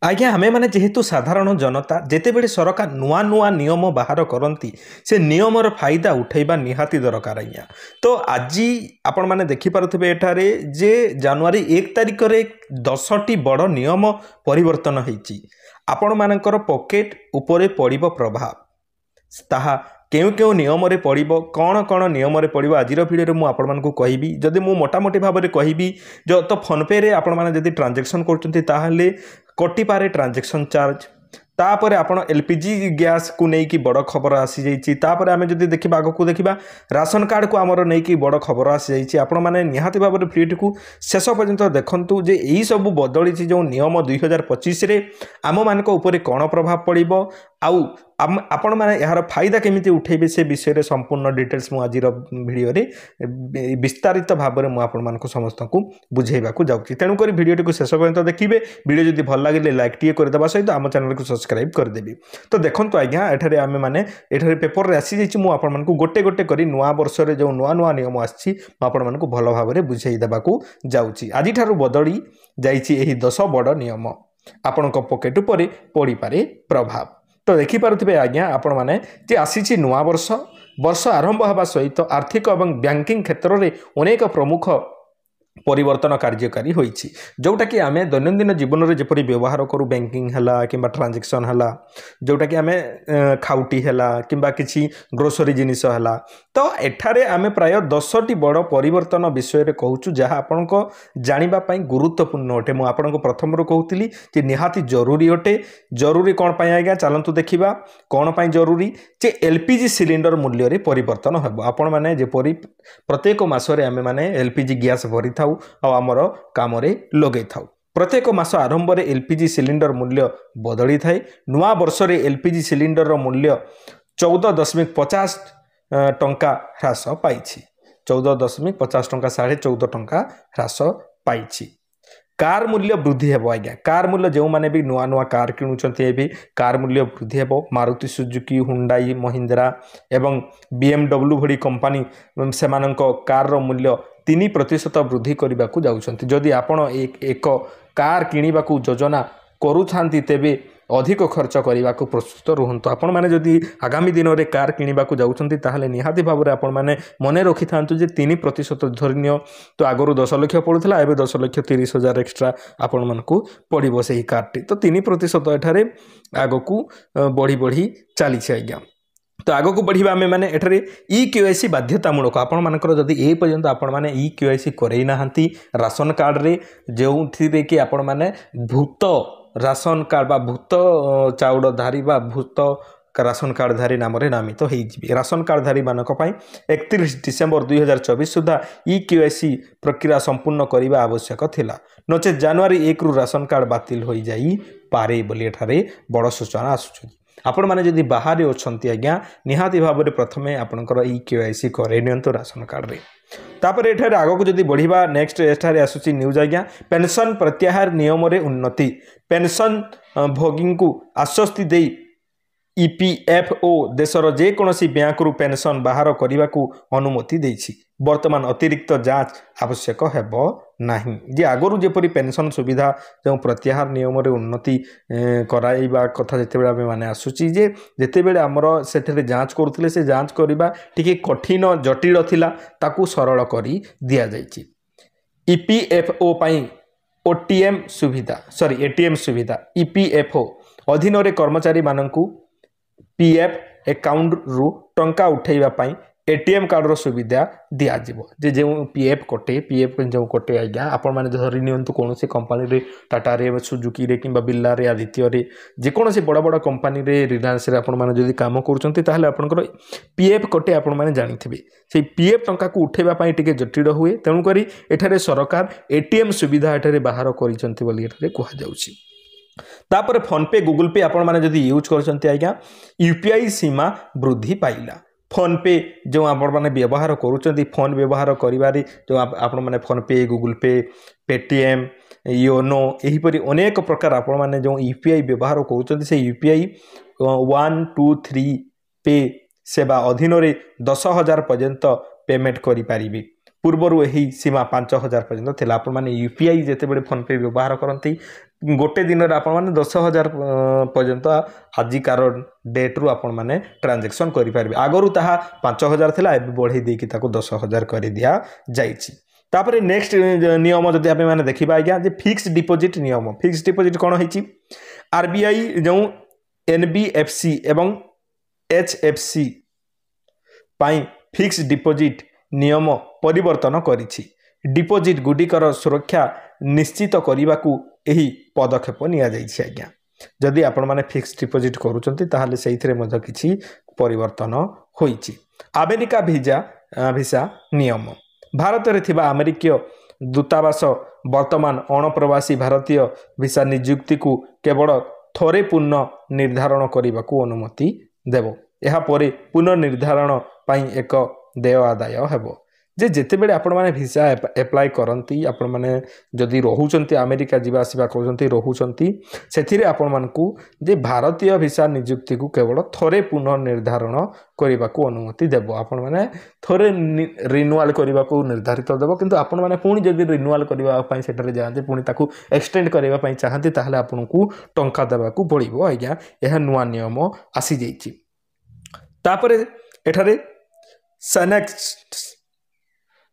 आज्ञा आमे माने जेहेतु साधारण जनता जेतेबेले सरकार नुआ नुआ नियम बाहर करती से नियमर फायदा उठेबा निहाती दरकार आज्ञा। तो आज आपण माने देखि पारुथिबे एठारे जे जनवरी 1 तारिख रे 10टी बड़ नियम परिवर्तन होईची। आपण मानकर पॉकेट उपरे पड़िबो प्रभाव ताहा केउ केउ नियम रे पड़िबो कौन कौन नियम रे पड़िबो आजिर भिडियो रे मु आपण मानकु कहिबी। जदि मु मोटामोटी भाव में कहिबी जो तो फोन पे रे आपण माने जदि ट्रांजैक्शन करचंती ताहले कटी पारे ट्रांजैक्शन चार्ज तापर आपण एलपीजी गैस को लेकिन बड़ खबर आसी जाइए। तापर आम जब देखा आग को देखा राशन कार्ड को आमर नहीं बड़ खबर आसी जाइए। आपण मैंने निहाती भाव में भिडियो को शेष पर्यंत देखु जे यही सब बदली जो नियम 2025 रे आम मान कौन प्रभाव पड़ो आउ आपण मैंने यार फायदा केमिति उठेबे से विषय रे संपूर्ण डिटेल्स मु आज भिडियो रे विस्तारित भाव में मुझे समस्त को बुझेबा को जाउछि। तेणु करी भिडियो को शेष पर्यंत देखिए। भिडियो जदि भल लगे लाइक टे करदेवा सहित आम चैनल को सब्सक्राइब करदेवी। तो देखो आज्ञा एठारे आमे माने एठारे पेपर रे आसी जाइछि। मु आपण मानकु गोटे गोटे करी नुआ वर्ष रे जो नुआ नुआ नियम आछि आपण मानकु भल भाव में बुझेई देबा को जाउछि। आजि ठारु बदली जाइछि एही 10 बड़ नियम आपणक पॉकेट उपरे पड़ी पारे प्रभाव। तो देखिपे आज्ञा आपण मैंने जे आसी नुआ वर्ष आरंभ हवा सहित आर्थिक और बैंकिंग क्षेत्र में अनेक प्रमुख परिवर्तन कार्यकारी होईछि जोटा कि आमे दैनंदिन जीवन में जपरी व्यवहार करू बैंकिंग हला किंबा ट्रांजैक्शन हला जोटा कि आमे खाउटी हला किंबा किछि ग्रोसरी जिनिस हला। तो एठारे आमे प्राय 10टी बड़ परिवर्तन विषय रे कहूछु जहा आपनको जानिबा पई गुरुत्वपूर्ण अटे। मु आपनको प्रथम रो कहूतिली जे निहाती जरूरी अटे। जरूरी कोन पई आज्ञा चलंतु देखिबा कोन पई जरूरी जे एलपीजी सिलिंडर मूल्य रे परिवर्तन हबो। आपण माने जेपरी प्रत्येक मासरे आमे माने एलपीजी गैस भरी थाउ आ आमर काम लगे थाउ। प्रत्येक मास आरंभ में एलपीजी सिलिंडर मूल्य बदली थाए। नुआ वर्ष रे एलपीजी सिलिंडर मूल्य 14.50 टंका ह्रास पाई 14.50 टंका 14.5 टंका ह्रास पाई। कार मूल्य वृद्धि हेबो आज्ञा। कार मूल्य जो माने भी नुआ नुआ कार किणुचंती एबी कार मूल्य वृद्धि हेबो। मारुति सुजुकी हुंडाई महिंद्रा एवं बीएमडब्ल्यू भड़ी कंपनी सेमानंको कार रो मूल्य 3% वृद्धि करने को जाउछंती। जदि आपण एक कार किनिबा को योजना करूछांती तेबे अधिक खर्च करने को प्रस्तुत रुहंतु। आपण माने जदि आगामी दिन में कार किनिबा को जाउछंती ताहले निहाती भाव में आपण माने मने रखि थांतु जे 3% धरनियो तो आगरु 10 लाख पड़ुथला एबे 10,30,000 एक्स्ट्रा आपण मानकु पड़िबो सेही कारटी। तो 3% एठारे आगकू बढ़ी बढ़ी चली आज्ञा। तो आग को बढ़िया आम मैंने एठारे ई-केवाईसी बाध्यतामूलक आपण मानकर जदि ए पर्यंत आपण माने ई-केवाईसी करई नाहंती राशन कार्ड रे जो थी कि आपण माने भूत राशन कार्ड बा भूत चाउड़धारी बा भूत राशन कार्डधारी नाम रे नामित हो राशन कार्डधारी मानक पई 31 डिसेंबर 2024 सुधा ई-केवाईसी प्रक्रिया संपूर्ण करने आवश्यक थिला। नचे जनवरी 1 रु राशन कार्ड बातिल हो जाई पारे बोली एठारे बड़ सूचना आसुछि। आपण माने जदि बाहर अछंती आज्ञा निहाती भाव में प्रथमे आपनकर ई-केवाईसी करे नियंतु राशन कार्ड रे। तापर एठारे आगो को जदि बढ़िबा नेक्स्ट एठारे आसुची न्यूज आज्ञा पेंशन प्रत्याहार नियम रे उन्नति। पेंशन भोगी को आश्वस्ति देई ईपीएफओ देशर जेकोसी बैंक रु पेंशन बाहर करने को अनुमति देछि। वर्तमान अतिरिक्त जांच आवश्यक हेबो नाही। जे आगरु जेपरी पेंशन सुविधा जो प्रत्याहार नियम रे उन्नति कराइबा कथा जेतेबेला आमे माने आसुची जे जेतेबेला हमर सेठरे जांच करूथिले से जांच करिबा टिके कठिन जटिल थिला ताकू सरल करी दिया जाइछि। ईपीएफओ पई ओटीएम सुविधा एटीएम सुविधा ईपीएफओ अधीन रे कर्मचारी माननकू पीएफ अकाउंट रु टंका उठेइबा पई एटीएम कार्ड रो सुविधा दिया जिवो। जे जो पीएफ कटे पीएफ जो कटे आज्ञा आपण माने धरि नियंतु कोनोसी कंपनी रे टाटा रे सुजुकी रे किंबा बिल्ला रे आदित्य रे जे कोनोसी बड़ बड़ कंपनी रे रिलायंस रे आपण माने जदि काम करूचंती ताहले आपनकर पीएफ कटे आपण माने जानिथिबे से पीएफ टंका को उठेबा पई टिके जटिल हुए। तेणु करी एठारे सरकार एटीएम सुविधा एठारे बाहर करिसंती बोली एठारे कहा जाउची। तापर फोन पे गूगल पे आपण माने जदि यूज करचंती आज्ञा यूपीआई सीमा वृद्धि पाइला। फोन पे जो आपण माने व्यवहार करूचंती फोन व्यवहार करिवारी जो आपण माने फोन पे गूगल पे पेटीएम योनो एही परी अनेक प्रकार आपण माने जो यूपीआई व्यवहार करूचंती से यूपीआई 1 2 3 पे सेवा अधीन रे 10,000 पर्यंत पेमेंट करि पारिबे। ପୂର୍ବରୁ ଏହି ସୀମା 5,000 ପର୍ଯ୍ୟନ୍ତ ଥିଲା। ଆପଣମାନେ ୟୁପିଆଇ ଯେତେବେଳେ ଫୋନ୍ପେ ବ୍ୟବହାର କରନ୍ତି ଗୋଟେ ଦିନରେ ଆପଣମାନେ 10,000 ପର୍ଯ୍ୟନ୍ତ ଆଜିକାର ଡେଟ୍ରୁ ଆପଣମାନେ ଟ୍ରାଞ୍ଜାକ୍ସନ୍ କରିପାରିବେ। ଆଗରୁ ତାହା 5,000 ଥିଲା, ଏବେ ବଢ଼େଇ ଦେଇକି ତାକୁ 10,000 କରିଦିଆଯାଇଛି। ତାପରେ ନେକ୍ସଟ ନିୟମ ଯଦି ଆମେ ଦେଖିବା ଆଜ୍ଞା ଯେ ଫିକ୍ସড ডিপোজিট নিয়ম। ফিক্সড ডিপোজিট କ'ଣ ହେଇଛି? ଆରବିଆଇ ଯେଉଁ ଏନବିଏଫସି ଏବଂ ଏଚଏଫସି ପାଇଁ ଫିକ୍ସড ডিপোଜିট ନିୟମ ପରିବର୍ତ୍ତନ କରିଛି। ডিপୋଜିଟ୍ ଗୁଡ଼ିକର ସୁରକ୍ଷା ନିଶ୍ଚିତ କରିବାକୁ ଏହି ପଦକ୍ଷେପ ନିଆଯାଇଛି ଆଜ୍ଞା। ଯଦି ଆପଣମାନେ ଫିକ୍ସড ডিପୋଜିଟ୍ କରୁଛନ୍ତି ତାହେଲେ ସେଇଥିରେ ମଧ୍ୟ କିଛି ପରିବର୍ତ୍ତନ ହୋଇଛି। ଆମେରିକା ଭିସା ନିୟମ। ଭାରତରେ ଥିବା ଆମେରିକୀୟ ଦୂତାବାସ ବର୍ତ୍ତମାନ ଅଣପ୍ରବାସୀ ଭାରତୀୟ ଭିସା ନିଯୁକ୍ତିକୁ କେବଳ ଥରେ ପୁନଃ ନିର୍ଦ୍ଧାରଣ କରିବାକୁ ଅନୁମତି ଦେବ। ଏହାପରେ ପୁନଃନିର୍ଦ୍ଧାରଣ ପାଇଁ ଏକ ଦେୟ ଆଦାୟ ହେବ। ଯେତେବେଳେ ଆପଣମାନେ ଭିସା ଆପ୍ଲାଏ କରନ୍ତି, ଆପଣମାନେ ଯଦି ରହୁଛନ୍ତି ଆମେରିକା ଯିବା ଆସିବା କରୁଛନ୍ତି ରହୁଛନ୍ତି, ସେଥିରେ ଆପଣମାନଙ୍କୁ ଯେ ଭାରତୀୟ ଭିସା ନିଯୁକ୍ତିକୁ କେବଳ ଥରେ ପୁନଃ ନିର୍ଦ୍ଧାରଣ କରିବାକୁ ଅନୁମତି ଦେବ। ଆପଣମାନେ ଥରେ ରିନ୍ୟୁଆଲ୍ କରିବାକୁ ନିର୍ଦ୍ଧାରିତ ଦେବ, କିନ୍ତୁ ଆପଣମାନେ ପୁଣି ଯଦି ରିନ୍ୟୁଆଲ୍ କରିବା ପାଇଁ ସେଠାରେ ଯାଆନ୍ତି, ପୁଣି ତାକୁ ଏକ୍ସଟେଣ୍ଡ କରିବା ପାଇଁ ଚାହାନ୍ତି, ତାହେଲେ ଆପଣଙ୍କୁ ଟଙ୍କା ଦେବାକୁ ପଡ଼ିବ ଆଜ୍ଞା। ଏହା ନୂଆ ନିୟମ ଆସିଯାଇଛି। ତାପରେ ଏଠାରେ ସାନେକ୍ସ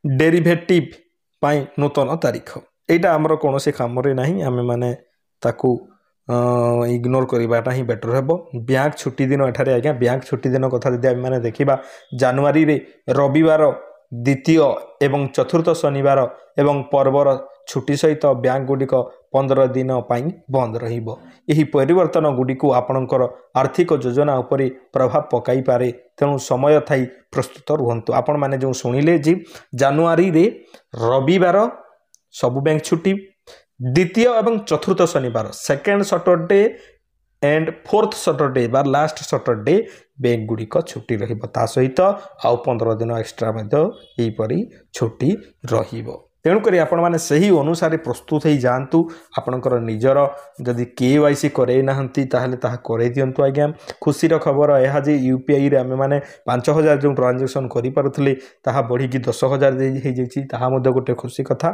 ଡେରିଭେଟିଭ୍ ପାଇଁ ନୂତନ ତାରିଖ। ଏଇଟା ଆମର କୌଣସି କାମରେ ନାହିଁ, ଆମେମାନେ ତାକୁ ଇଗ୍ନୋର କରିବାଟା ହିଁ ବେଟର ହେବ। ବ୍ୟାଙ୍କ ଛୁଟି ଦିନ ଏଠାରେ ଆଜ୍ଞା ବ୍ୟାଙ୍କ ଛୁଟି ଦିନ କଥା ଯଦି ଆମେମାନେ ଦେଖିବା, ଜାନୁଆରୀରେ ରବିବାର, ଦ୍ୱିତୀୟ ଏବଂ ଚତୁର୍ଥ ଶନିବାର ଏବଂ ପର୍ବର ଛୁଟି ସହିତ ବ୍ୟାଙ୍କ ଗୁଡ଼ିକ 15 ଦିନ ପାଇଁ ବନ୍ଦ ରହିବ। ଏହି ପରିବର୍ତ୍ତନ ଗୁଡ଼ିକୁ ଆପଣଙ୍କର ଆର୍ଥିକ ଯୋଜନା ଉପରେ ପ୍ରଭାବ ପକାଇପାରେ, ତେଣୁ ସମୟ ଥାଇ ପ୍ରସ୍ତୁତ ରୁହନ୍ତୁ। ଆପଣମାନେ ଯେଉଁ ଶୁଣିଲେ ଯେ ଜାନୁଆରୀରେ ରବିବାର ସବୁ ବ୍ୟାଙ୍କ ଛୁଟି, ଦ୍ୱିତୀୟ ଏବଂ ଚତୁର୍ଥ ଶନିବାର second Saturday and fourth Saturday बा लास्ट सटरडे बैंक गुड़िक छुट्टी रहिब। ता सहित आउ 15 दिन एक्स्ट्रा यहीपरी छुट्टी रहिब। तेणुक आपण मैंने सही अनुसार प्रस्तुत हो जातु। आपणकर निजर जदि KYC करे नाहंती ताहले ताहा करे दियंतु आज्ञा। खुशीर खबर यह जे यूपीआई रे आमे माने 5,000 जो ट्रांजेक्शन करि पारुथले ताहा बढ़ी कि 10,000 हो जाइछि, ताहा मध्ये गोटे खुशी कथा।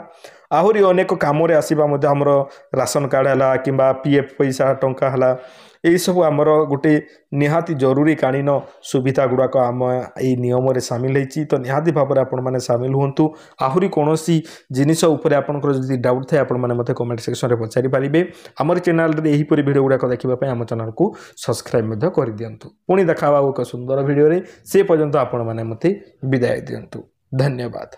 आहुरी अनेक काम रे आसीबा मध्ये हमर राशन कार्ड हला किंबा पीएफ पैसा टंका हला, यही सब आमर गोटे निहाती जरूरी कालीन सुविधा गुड़ाक आम यही नियम रे सामिल होती। तो निहाती भाव में आपण मैंने सामिल हूँ। आहुरी कौन जिनिस उपर आपंकर जब डाउट थाए आपने कमेंट सेक्शन में पचारि पारे। आम चैनल रे यहीपरि वीडियो गुड़ाक देखापी आम चैनल को सब्सक्राइब कर दिंतु। पुणी देखा एक सुंदर वीडियो रे, से पर्यंत आपण मैंने मते विदाय दिंतु। धन्यवाद।